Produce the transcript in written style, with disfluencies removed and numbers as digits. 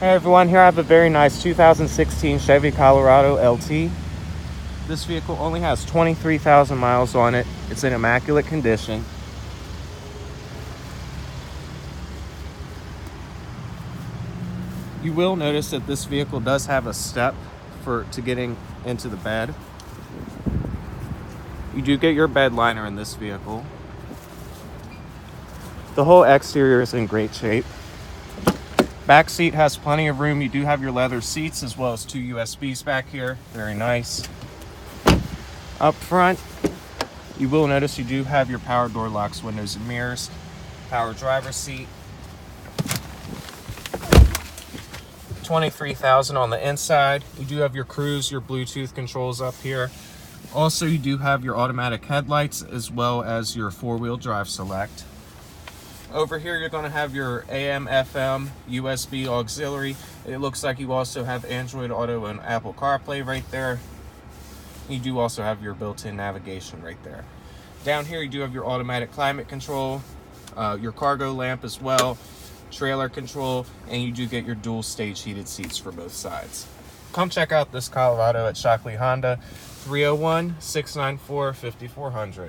Hey everyone, here I have a very nice 2016 Chevy Colorado LT. This vehicle only has 23,000 miles on it. It's in immaculate condition. You will notice that this vehicle does have a step to getting into the bed. You do get your bed liner in this vehicle. The whole exterior is in great shape. Back seat has plenty of room. You do have your leather seats as well as 2 USBs back here. Very nice. Up front, you will notice you do have your power door locks, windows and mirrors, power driver's seat. 23,000 on the inside. You do have your cruise, your Bluetooth controls up here. Also, you do have your automatic headlights as well as your 4-wheel drive select. Over here, you're going to have your AM, FM, USB auxiliary. It looks like you also have Android Auto and Apple CarPlay right there. You do also have your built-in navigation right there. Down here, you do have your automatic climate control, your cargo lamp as well, trailer control, and you do get your dual stage heated seats for both sides. Come check out this Colorado at Shockley Honda, 301-694-5400.